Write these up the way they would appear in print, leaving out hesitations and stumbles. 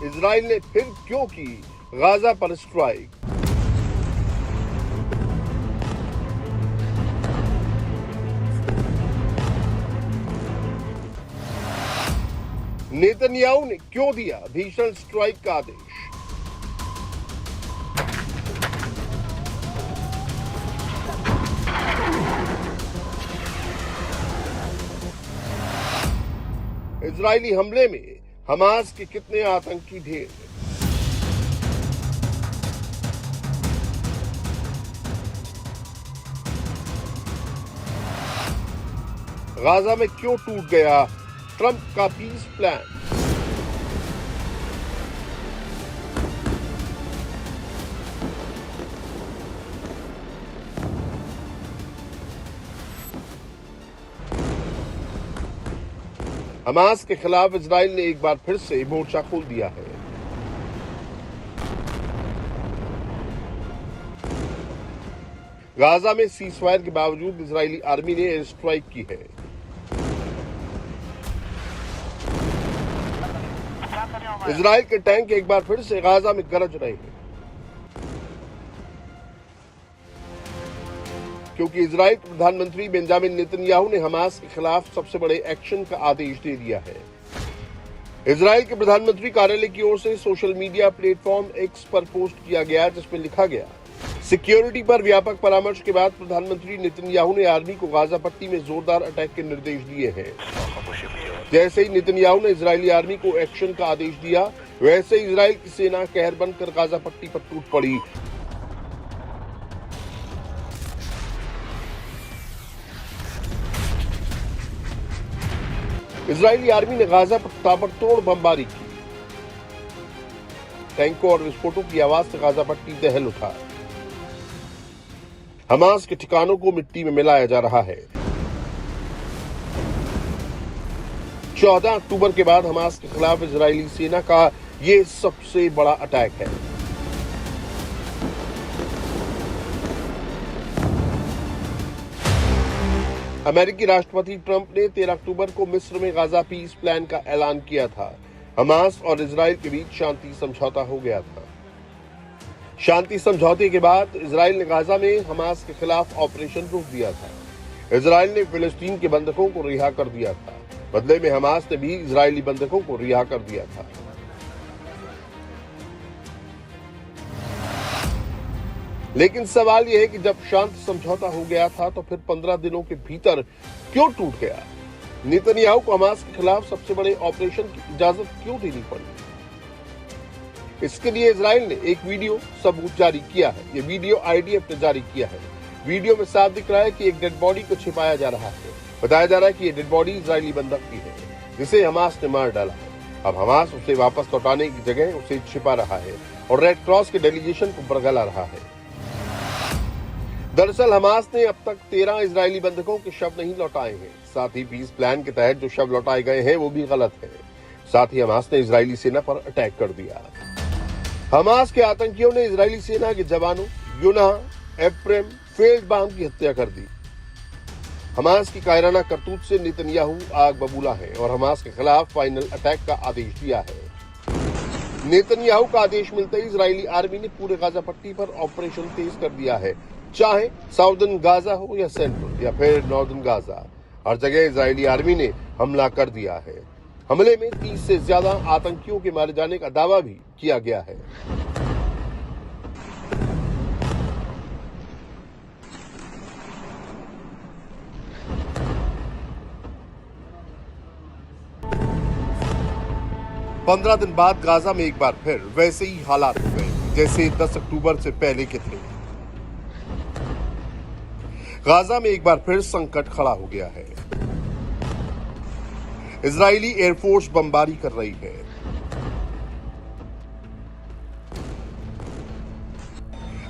Israel ने फिर क्यों की गाजा पर स्ट्राइक? नेतन्याहू ने क्यों दिया भीषण स्ट्राइक का आदेश? इजरायली हमले में हमास के कितने आतंकी ढेर? गाजा में क्यों टूट गया ट्रंप का पीस प्लान? हमास के खिलाफ इजराइल ने एक बार फिर से मोर्चा खोल दिया है। गाजा में सीजफायर के बावजूद इजरायली आर्मी ने एयर स्ट्राइक की है। इजराइल के टैंक एक बार फिर से गाजा में गरज रहे हैं, क्योंकि इजराइल के प्रधानमंत्री बेंजामिन नेतन्याहू ने हमास के खिलाफ सबसे बड़े एक्शन का आदेश दे दिया है। इजराइल के प्रधानमंत्री कार्यालय की ओर से सोशल मीडिया प्लेटफॉर्म एक्स पर पोस्ट किया गया, जिसमें लिखा गया, सिक्योरिटी पर व्यापक परामर्श के बाद प्रधानमंत्री नेतन्याहू ने आर्मी को गाजा पट्टी में जोरदार अटैक के निर्देश दिए हैं। जैसे ही नेतन्याहू ने इजरायली आर्मी को एक्शन का आदेश दिया, वैसे ही इजराइल की सेना कहर बनकर गाजा पट्टी पर टूट पड़ी। इजरायली आर्मी ने गाजा पर ताबड़तोड़ बमबारी की। टैंकों और विस्फोटों की आवाज से गाजा पट्टी दहल उठा। हमास के ठिकानों को मिट्टी में मिलाया जा रहा है। 14 अक्टूबर के बाद हमास के खिलाफ इजरायली सेना का ये सबसे बड़ा अटैक है। अमेरिकी राष्ट्रपति ट्रंप ने 13 अक्टूबर को मिस्र में गाजा पीस प्लान का ऐलान किया था। हमास और इजराइल के बीच शांति समझौता हो गया था। शांति समझौते के बाद इजराइल ने गाजा में हमास के खिलाफ ऑपरेशन रोक दिया था। इजराइल ने फिलिस्तीन के बंधकों को रिहा कर दिया था। बदले में हमास ने भी इजरायली बंधकों को रिहा कर दिया था। लेकिन सवाल यह है कि जब शांति समझौता हो गया था तो फिर 15 दिनों के भीतर क्यों टूट गया? नेतन्याहू को हमास के खिलाफ सबसे बड़े ऑपरेशन की इजाजत क्यों देनी पड़ी? इसके लिए इजराइल ने एक वीडियो सबूत जारी किया है। ये वीडियो आईडीएफ ने जारी किया है। वीडियो में साफ दिख रहा है कि एक डेड बॉडी को छिपाया जा रहा है। बताया जा रहा है कि ये डेड बॉडी इजरायली बंधक की है, जिसे हमास ने मार डाला है। अब हमास उसे वापस लौटाने की जगह उसे छिपा रहा है और रेड क्रॉस के डेलीगेशन को बरगला रहा है। दरअसल हमास ने अब तक 13 इजरायली बंधकों के शव नहीं लौटाए हैं। साथ ही पीस प्लान के तहत जो शव लौटाए गए हैं वो भी गलत है। साथ ही हमास ने इजरायली सेना पर अटैक कर दिया। हमास के आतंकियों ने इजरायली सेना के जवानों यूनाह एफ्रेम फेल्डबाम की हत्या कर दी। हमास की कायराना करतूत से नेतन्याहू आग बबूला है और हमास के खिलाफ फाइनल अटैक का आदेश दिया है। नेतन्याहू का आदेश मिलते ही इजरायली आर्मी ने पूरे गाजा पट्टी पर ऑपरेशन तेज कर दिया है। चाहे साउदर्न गाजा हो या सेंट्रल या फिर नॉर्दर्न गाजा, हर जगह इजरायली आर्मी ने हमला कर दिया है। हमले में 30 से ज्यादा आतंकियों के मारे जाने का दावा भी किया गया है। पंद्रह दिन बाद गाजा में एक बार फिर वैसे ही हालात हो गए जैसे 10 अक्टूबर से पहले के थे। गाजा में एक बार फिर संकट खड़ा हो गया है। इजरायली एयरफोर्स बमबारी कर रही है।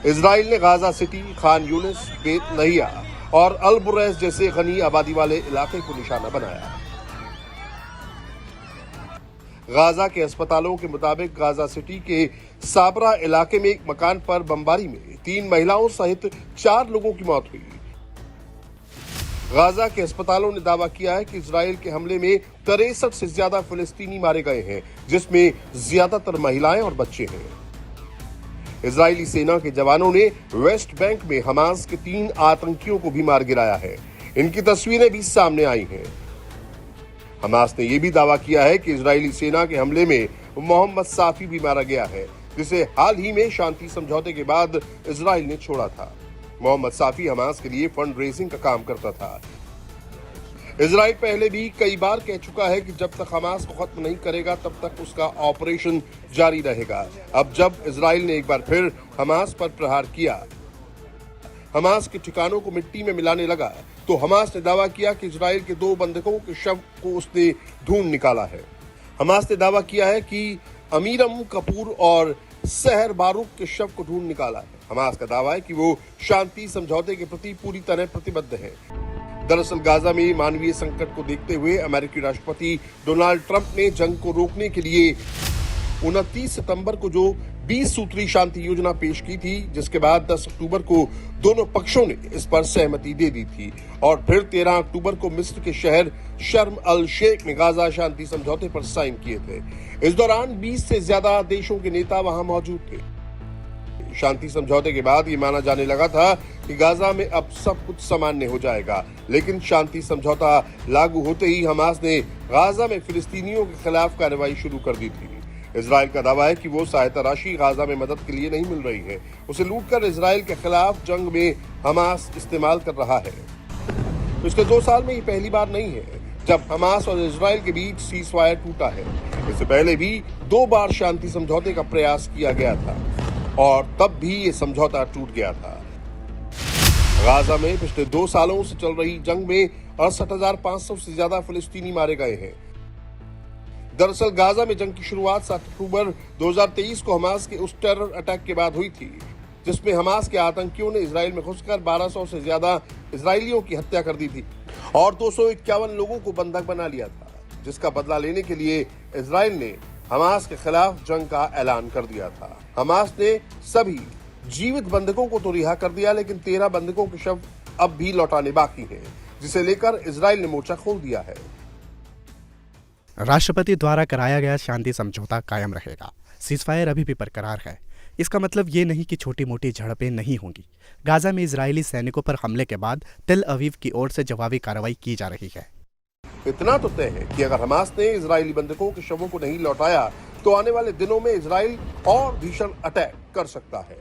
इजराइल ने गाजा सिटी, खान यूनिस, बेत लहिया और अल बुरैस जैसे गनी आबादी वाले इलाके को निशाना बनाया। गाजा के अस्पतालों के मुताबिक गाजा सिटी के साबरा इलाके में एक मकान पर बमबारी में 3 महिलाओं सहित 4 लोगों की मौत हुई। गाजा के अस्पतालों ने दावा किया है कि इजराइल के हमले में 63 से ज्यादा फिलिस्तीनी मारे गए हैं, जिसमें ज्यादातर महिलाएं और बच्चे हैं। इजरायली सेना के जवानों ने वेस्ट बैंक में हमास के 3 आतंकियों को भी मार गिराया है। इनकी तस्वीरें भी सामने आई हैं। हमास ने यह भी दावा किया है कि इजरायली सेना के हमले में मोहम्मद साफी भी मारा गया है, जिसे हाल ही में शांति समझौते के बाद इजराइल ने छोड़ा था। मोहम्मद साफी हमास के लिए फंड रेजिंग का काम करता था। इजराइल पहले भी कई बार कह चुका है कि जब तक हमास को खत्म नहीं करेगा तब तक उसका ऑपरेशन जारी रहेगा। अब जब इजराइल ने एक बार फिर हमास पर प्रहार किया, हमास के ठिकानों को मिट्टी में मिलाने लगा, तो हमास ने दावा किया कि इजराइल के 2 बंधकों के शव को उसने ढूंढ निकाला है। हमास ने दावा किया है कि अमीरम कपूर और सहर बारूक के शव को ढूंढ निकाला है। हमास का दावा है कि वो शांति समझौते के प्रति पूरी तरह प्रतिबद्ध है। दरअसल गाजा में मानवीय संकट को देखते हुए अमेरिकी राष्ट्रपति डोनाल्ड ट्रंप ने जंग को रोकने के लिए 29 सितंबर को जो 20 सूत्री शांति योजना पेश की थी, जिसके बाद 10 अक्टूबर को दोनों पक्षों ने इस पर सहमति दे दी थी और फिर 13 अक्टूबर को मिस्र के शहर शर्म अल शेख में गाजा शांति समझौते पर साइन किए थे। इस दौरान 20 से ज्यादा देशों के नेता वहां मौजूद थे। शांति समझौते के बाद ये माना जाने लगा था कि गाजा में अब सब कुछ सामान्य हो जाएगा, लेकिन शांति समझौता लागू होते ही हमास ने गाजा में फिलिस्तीनियों के खिलाफ कार्रवाई शुरू कर दी थी। इजराइल का दावा है कि वो सहायता राशि गाजा में मदद के लिए नहीं मिल रही है, उसे लूटकर इजराइल के खिलाफ जंग में हमास इस्तेमाल कर रहा है। पिछले 2 साल में ये पहली बार नहीं है जब हमास और इजराइल के बीच सीजफायर टूटा है। इससे पहले भी 2 बार शांति समझौते का प्रयास किया गया था और तब भी ये समझौता टूट गया था। गाजा में पिछले 2 सालों से चल रही जंग में 68,500 से ज्यादा फिलिस्तीनी मारे गए हैं। दरअसल गाजा में जंग की शुरुआत 7 अक्टूबर 2023 को हमास के उस टेरर अटैक के बाद हुई थी, जिसमें हमास के आतंकियों ने इजराइल में घुसकर 1200 से ज्यादा इजरायलियों की हत्या कर दी थी और 251 लोगों को बंधक बना लिया था, जिसका बदला लेने के लिए इजराइल ने हमास के खिलाफ जंग का ऐलान कर दिया था। हमास ने सभी जीवित बंधकों को तो रिहा कर दिया, लेकिन 13 बंधकों के शव अब भी लौटाने बाकी हैं, जिसे लेकर इजराइल ने मोर्चा खोल दिया है। राष्ट्रपति द्वारा कराया गया शांति समझौता कायम रहेगा। सीजफायर अभी भी बरकरार है। इसका मतलब ये नहीं कि छोटी मोटी झड़पें नहीं होंगी। गाजा में इजरायली सैनिकों पर हमले के बाद तेल अवीव की ओर से जवाबी कार्रवाई की जा रही है। इतना तो तय है कि अगर हमास ने इजरायली बंधकों के शवों को नहीं लौटाया तो आने वाले दिनों में इजराइल और भीषण अटैक कर सकता है।